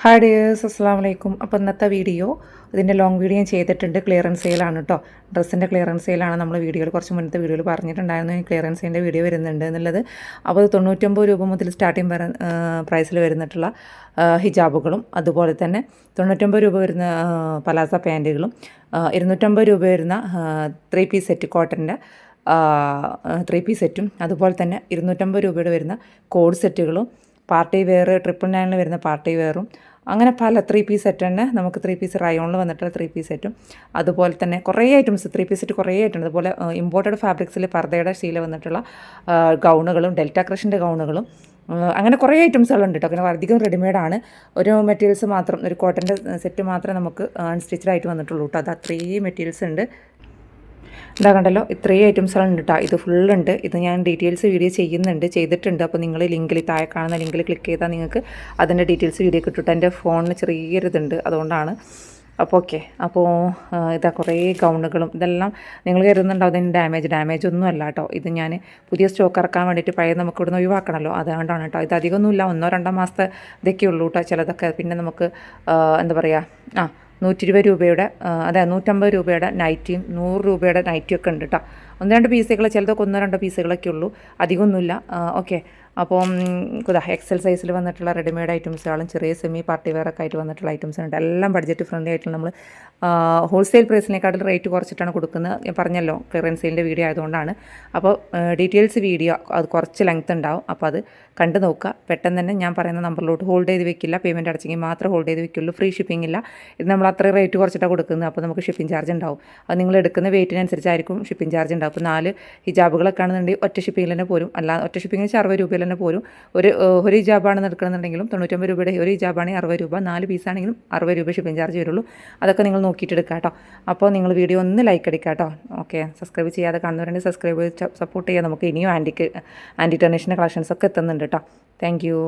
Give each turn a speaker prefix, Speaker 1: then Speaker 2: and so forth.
Speaker 1: Hi dears, അസ്സാം വലൈക്കും. അപ്പോൾ ഇന്നത്തെ വീഡിയോ ഇതിൻ്റെ ലോങ് വീഡിയോ ഞാൻ ചെയ്തിട്ടുണ്ട്. ക്ലിയറൻസ് സെയിലാണ് കേട്ടോ. ഡ്രസ്സിൻ്റെ ക്ലിയറൻസ് സെയിലാണ് നമ്മൾ വീഡിയോയിൽ കുറച്ച് മുന്നത്തെ വീഡിയോയിൽ പറഞ്ഞിട്ടുണ്ടായിരുന്നു. ക്ലിയറൻസ് സെയിലിൻ്റെ വീഡിയോ വരുന്നുണ്ട് എന്നുള്ളത്. അപ്പോൾ അത് 99 രൂപ മുതൽ സ്റ്റാർട്ടിങ് പ്രൈസിൽ വരുന്നിട്ടുള്ള ഹിജാബുകളും, അതുപോലെ തന്നെ 99 രൂപ വരുന്ന പലാസ പാൻറ്റുകളും, 250 രൂപ വരുന്ന 3 പീസ് സെറ്റ് കോട്ടൻ്റെ 3 പീസ് സെറ്റും, അതുപോലെ തന്നെ 250 രൂപയുടെ വരുന്ന കോഡ് സെറ്റുകളും, പാർട്ടി വെയർ 999 വരുന്ന പാർട്ടി വെയറും, അങ്ങനെ പല 3 പീസ് സെറ്റ് തന്നെ നമുക്ക് 3 പീസ് റയോണിൽ വന്നിട്ടുള്ള 3 പീസ് സെറ്റും, അതുപോലെ തന്നെ കുറേ ഐറ്റംസ് 3 പീസ് സെറ്റ് കുറേ ആയിട്ടുണ്ട്. അതുപോലെ ഇമ്പോർട്ടഡ് ഫാബ്രിക്സിൽ പർദ്ദയുടെ ശീല വന്നിട്ടുള്ള ഗൗണുകളും, ഡെൽറ്റ ക്രഷിൻ്റെ ഗൗണുകളും, അങ്ങനെ കുറേ ഐറ്റംസുകളുണ്ട് കേട്ടോ. അങ്ങനെ അധികം റെഡിമെയ്ഡാണ്. ഒരു മെറ്റീരിയൽസ് മാത്രം, ഒരു കോട്ടൻ്റെ സെറ്റ് മാത്രമേ നമുക്ക് അൺസ്റ്റിച്ചഡ് ആയിട്ട് വന്നിട്ടുള്ളൂ കേട്ടോ. അത് അത്രയും മെറ്റീരിയൽസ് ഉണ്ട്. ഇതാ കണ്ടല്ലോ, ഇത്രയും ഐറ്റംസുകളുണ്ട് കേട്ടോ. ഇത് ഫുള്ളുണ്ട്. ഇത് ഞാൻ ഡീറ്റെയിൽസ് വീഡിയോ ചെയ്തിട്ടുണ്ട്. അപ്പോൾ നിങ്ങൾ ലിങ്കിൽ താഴെ കാണുന്ന ലിങ്കിൽ ക്ലിക്ക് ചെയ്താൽ നിങ്ങൾക്ക് അതിൻ്റെ ഡീറ്റെയിൽസ് വീഡിയോ കിട്ടും. എൻ്റെ ഫോണിന് ചെറിയൊരു ഇതുണ്ട്, അതുകൊണ്ടാണ്. അപ്പോൾ ഓക്കെ. അപ്പോൾ ഇതാ കുറേ ഗൗണുകളും ഇതെല്ലാം നിങ്ങൾ കരുതുന്നുണ്ടാവും അതിന് ഡാമേജ് ഒന്നും അല്ല കേട്ടോ. ഇത് ഞാൻ പുതിയ സ്റ്റോക്ക് ഇറക്കാൻ വേണ്ടിയിട്ട് പഴയ നമുക്ക് ഇവിടുന്ന് ഒഴിവാക്കണമല്ലോ, അതുകൊണ്ടാണ് കേട്ടോ. ഇത് അധികമൊന്നുമില്ല, 1-2 മാസത്തെ ഇതൊക്കെ ഉള്ളൂ കേട്ടോ. ചിലതൊക്കെ പിന്നെ നമുക്ക് എന്താ പറയുക, 120 രൂപയുടെ, അതായത് 150 രൂപയുടെ നൈറ്റിയും 100 രൂപയുടെ നൈറ്റിയും ഒക്കെ ഉണ്ട് കേട്ടോ. 1-2 പീസുകൾ, ചിലതൊക്കെ 1-2 പീസുകളൊക്കെ ഉള്ളൂ, അധികമൊന്നുമില്ല. ഓക്കെ. അപ്പം എക്സൽ സൈസിൽ വന്നിട്ടുള്ള റെഡിമെയ്ഡ് ഐറ്റംസുകളും ചെറിയ സെമി പാർട്ടി വെയർ ഒക്കെ ആയിട്ട് വന്നിട്ടുള്ള ഐറ്റംസ് ഉണ്ട്. എല്ലാം ബഡ്ജറ്റ് ഫ്രണ്ട്ലി ആയിട്ടുള്ള നമ്മൾ ഹോൾസെയിൽ പ്രൈസിനേക്കാട്ടിൽ റേറ്റ് കുറച്ചിട്ടാണ് കൊടുക്കുന്നത്. ഞാൻ പറഞ്ഞല്ലോ, ക്ലിയറൻസ് സെയിലിൻ്റെ വീഡിയോ ആയതുകൊണ്ടാണ്. അപ്പോൾ ഡീറ്റെയിൽസ് വീഡിയോ അത് കുറച്ച് ലെങ്ത് ഉണ്ടാവും. അപ്പോൾ അത് കണ്ടു നോക്കുക. പെട്ടെന്ന് തന്നെ ഞാൻ പറയുന്ന നമ്പറിലോട്ട് ഹോൾഡ് ചെയ്ത് വെക്കില്ല. പേയ്മെൻറ്റ് അടച്ചെങ്കിൽ മാത്രമേ ഹോൾഡ് ചെയ്ത് വെക്കുള്ളൂ. ഫ്രീ ഷിപ്പിംഗ് ഇല്ല. ഇത് നമ്മൾ അത്രയും റേറ്റ് കുറച്ചിട്ടാണ് കൊടുക്കുന്നത്. അപ്പോൾ നമുക്ക് ഷിപ്പിംഗ് ചാർജ് ഉണ്ടാവും. അത് നിങ്ങൾ എടുക്കുന്ന വെയിറ്റിനനുസരിച്ചായിരിക്കും ഷിപ്പിംഗ് ചാർജ് ഉണ്ടാവും. അപ്പോൾ 4 ഹിജാബുകളൊക്കെ ആണെന്നുണ്ടെങ്കിൽ ഒറ്റ ഷിപ്പിങ്ങിൽ തന്നെ പോരും. അല്ല, ഒറ്റ ഷിപ്പിങ്ങിന് 60 രൂപയിൽ തന്നെ പോരും. ഒരു ഹിജാബാണെന്ന് എടുക്കണമെന്നുണ്ടെങ്കിലും 99 രൂപയുടെ ഒരു ഹിജാബാണെങ്കിൽ 60 രൂപ, 4 പീസാണെങ്കിലും 60 രൂപ ഷിപ്പിംഗ് ചാർജ് വരുള്ളൂ. അതൊക്കെ നിങ്ങൾ നോക്കിയിട്ട് എടുക്കാം കേട്ടോ. അപ്പോൾ നിങ്ങൾ വീഡിയോ ഒന്ന് ലൈക്ക് അടിക്കുക കേട്ടോ. ഓക്കെ. സബ്സ്ക്രൈബ് ചെയ്യാതെ കാണുന്നവരുണ്ടെങ്കിൽ സബ്സ്ക്രൈബ് സപ്പോർട്ട് ചെയ്യാം. നമുക്ക് ഇനിയും ആൻറ്റി ട്രഡീഷണൽ കളക്ഷൻസ് ഒക്കെ എത്തുന്നുണ്ട് കേട്ടോ. Thank you.